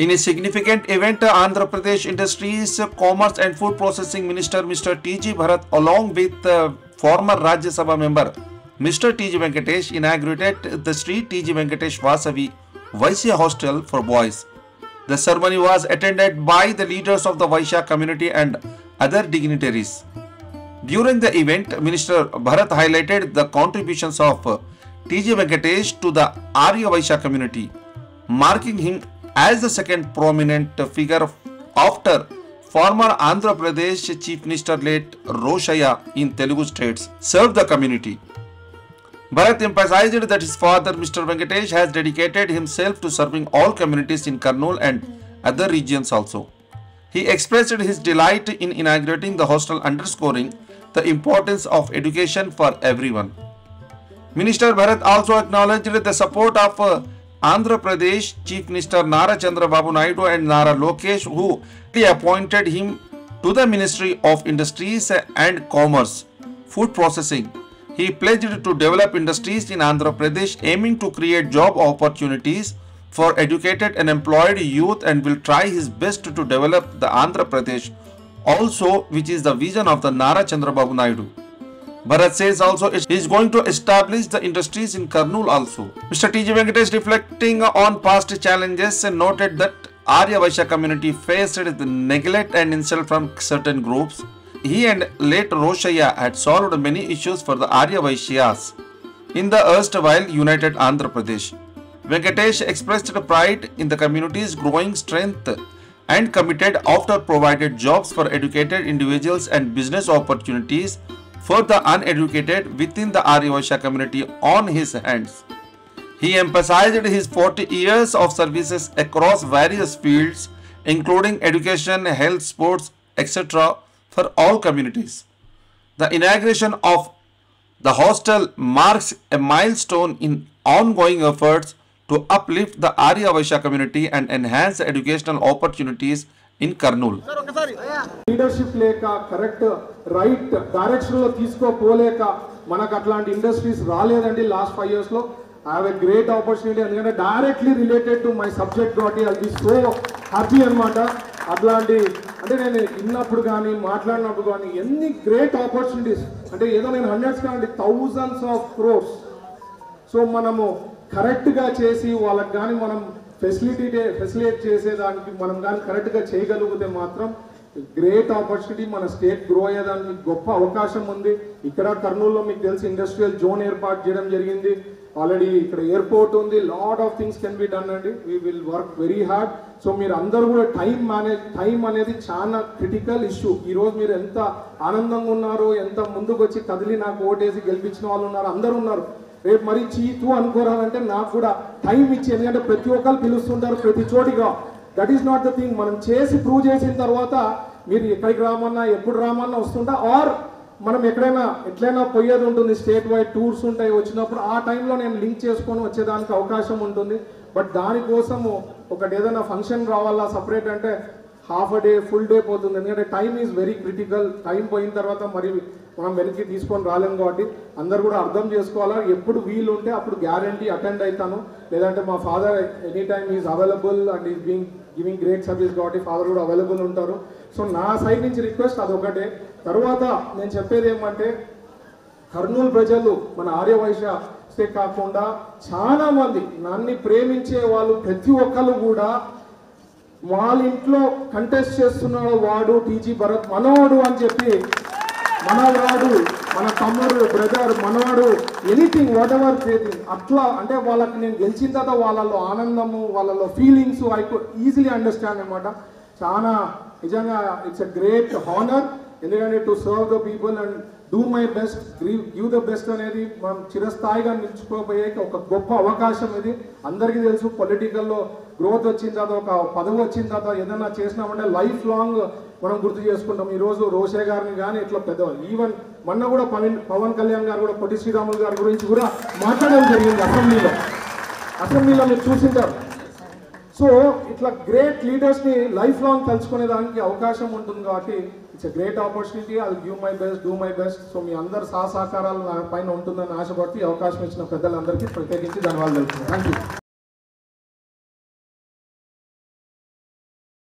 In a significant event, Andhra Pradesh Industries, Commerce and Food Processing Minister Mr. T.G. Bharat along with former Rajya Sabha member Mr. T.G. Venkatesh inaugurated the Sri T.G. Venkatesh Vasavi Vaishya Hostel for Boys. The ceremony was attended by the leaders of the Vaishya community and other dignitaries. During the event, Minister Bharat highlighted the contributions of T.G. Venkatesh to the Arya Vaishya community, marking him as the second prominent figure after former Andhra Pradesh Chief Minister late Roshaya in Telugu states served the community. Bharat emphasized that his father Mr. Venkatesh has dedicated himself to serving all communities in Kurnool and other regions also. He expressed his delight in inaugurating the hostel, underscoring the importance of education for everyone. Minister Bharat also acknowledged the support of Andhra Pradesh Chief Minister Nara Chandrababu Naidu and Nara Lokesh, who appointed him to the Ministry of Industries and Commerce, Food Processing. He pledged to develop industries in Andhra Pradesh, aiming to create job opportunities for educated and employed youth, and will try his best to develop the Andhra Pradesh also, which is the vision of the Nara Chandrababu Naidu. Bharat says also he is going to establish the industries in Kurnool also. Mr. T.G. Venkatesh, reflecting on past challenges, noted that Arya Vaishya community faced the neglect and insult from certain groups. He and late Roshaya had solved many issues for the Arya Vaishyas in the erstwhile united Andhra Pradesh. Venkatesh expressed pride in the community's growing strength and committed after provided jobs for educated individuals and business opportunities for the uneducated within the Arya Vaishya community on his hands. He emphasized his 40 years of services across various fields, including education, health, sports, etc., for all communities. The inauguration of the hostel marks a milestone in ongoing efforts to uplift the Arya Vaishya community and enhance educational opportunities in Kurnool. Leadership లేక correct right direction లో తీసుకోపోలేక మనకు అట్లాంటి industries రాలేదండి last 5 years లో. I have a great opportunity, ఎందుకంటే directly related to my subject కాబట్టి I be so happy అనమాట. అట్లాంటి అంటే నేను విన్నప్పుడు కానీ మాట్లాడినప్పుడు కానీ ఎన్ని గ్రేట్ ఆపర్చునిటీస్, అంటే ఏదో నేను హండ్రెడ్స్ కాదండి, థౌజండ్స్ ఆఫ్ క్రోర్స్. సో మనము కరెక్ట్గా చేసి వాళ్ళకి కానీ మనం ఫెసిలిటేట్ చేసేదానికి మనం కానీ కరెక్ట్గా చేయగలిగితే మాత్రం గ్రేట్ ఆపర్చునిటీ, మన స్టేట్ గ్రో అయ్యేదానికి గొప్ప అవకాశం ఉంది. ఇక్కడ కర్నూలులో మీకు తెలిసి ఇండస్ట్రియల్ జోన్ ఏర్పాటు చేయడం జరిగింది. ఆల్రెడీ ఇక్కడ ఎయిర్పోర్ట్ ఉంది. Lot of things can be done అండి. We will work very hard. So మీరు అందరూ కూడా టైం అనేది చాలా క్రిటికల్ ఇష్యూ. ఈరోజు మీరు ఎంత ఆనందంగా ఉన్నారో, ఎంత ముందుకు వచ్చి కదిలి నాకు ఓటేసి గెలిపించిన వాళ్ళు ఉన్నారు, అందరూ ఉన్నారు. రేపు మరీ చీతు అనుకోరాలంటే నాకు కూడా టైం ఇచ్చి, ఎందుకంటే ప్రతి ఒక్కరు పిలుస్తుంటారు ప్రతి చోటిగా. That is not the thing. మనం చేసి ప్రూవ్ చేసిన తర్వాత మీరు ఎక్కడికి రామన్నా ఎప్పుడు రామన్నా వస్తుంటా, ఆర్ మనం ఎట్లయినా పోయేది ఉంటుంది. స్టేట్ వైడ్ టూర్స్ ఉంటాయి, వచ్చినప్పుడు ఆ టైంలో నేను లింక్ చేసుకొని వచ్చేదానికి అవకాశం ఉంటుంది. బట్ దానికోసము ఒకటి ఏదైనా ఫంక్షన్ రావాలా సపరేట్ అంటే half a day full day పోతుంది. ఎందుకంటే time is very critical. Time పోయిన తర్వాత మరి మనం వెనక్కి తీసుకొని రాలేము. కాబట్టి అందరు కూడా అర్థం చేసుకోవాలా. ఎప్పుడు వీలు ఉంటే అప్పుడు గ్యారంటీ అటెండ్ అవుతాను. లేదంటే మా father any time is available and is giving great service కాబట్టి ఫాదర్ కూడా అవైలబుల్ ఉంటారు. సో నా సైడ్ నుంచి రిక్వెస్ట్ అదొకటే. తర్వాత నేను చెప్పేది ఏమంటే, కర్నూలు ప్రజలు మన ఆర్య వైశ్య కాకుండా చాలా మంది నన్ను ప్రేమించే వాళ్ళు ప్రతి ఒక్కరు కూడా వాళ్ళ ఇంట్లో కంటెస్ట్ చేస్తున్నాడు, వాడు టీజీ భరత్ మనవాడు అని చెప్పి, మనవాడు, మన తమ్ముడు, బ్రదర్, మనవాడు, ఎనీథింగ్ వాట్ ఎవర్ ఫీలింగ్ అట్లా అంటే వాళ్ళకి నేను గెలిచిన తర్వాత వాళ్ళలో ఆనందము, వాళ్ళలో feelings I could easily understand అనమాట. చాలా నిజంగా ఇట్స్ ఎ గ్రేట్ హానర్. ఎందుకంటే to serve the people and do my best, give the best అనేది మనం చిరస్థాయిగా నిలిచిపోయే ఒక గొప్ప అవకాశం ఇది. అందరికీ తెలుసు పొలిటికల్లో గ్రోత్ వచ్చిన తర్వాత, ఒక పదవి వచ్చిన తర్వాత ఏదైనా చేసినామంటే లైఫ్ లాంగ్ మనం గుర్తు చేసుకుంటాం. ఈరోజు రోషే గారిని కానీ ఇట్లా పెద్దవాళ్ళు, ఈవెన్ మొన్న కూడా పవన్ కళ్యాణ్ గారు కూడా పొట్టి శ్రీరాములు గారి గురించి కూడా మాట్లాడడం జరిగింది అసెంబ్లీలో మీరు చూసింటారు. సో ఇట్లా గ్రేట్ లీడర్స్ని లైఫ్ లాంగ్ తలుచుకునే దానికి అవకాశం ఉంటుంది. కాబట్టి it's a great opportunity. I will give my best, do my best. So మీ అందరు సహకారాలు నా పైన ఉంటుందని ఆశపడుతూ అవకాశం ఇచ్చిన పెద్దలందరికీ ప్రత్యేకించి ధన్యవాదాలు తెలుపుతున్నాను. Thank you.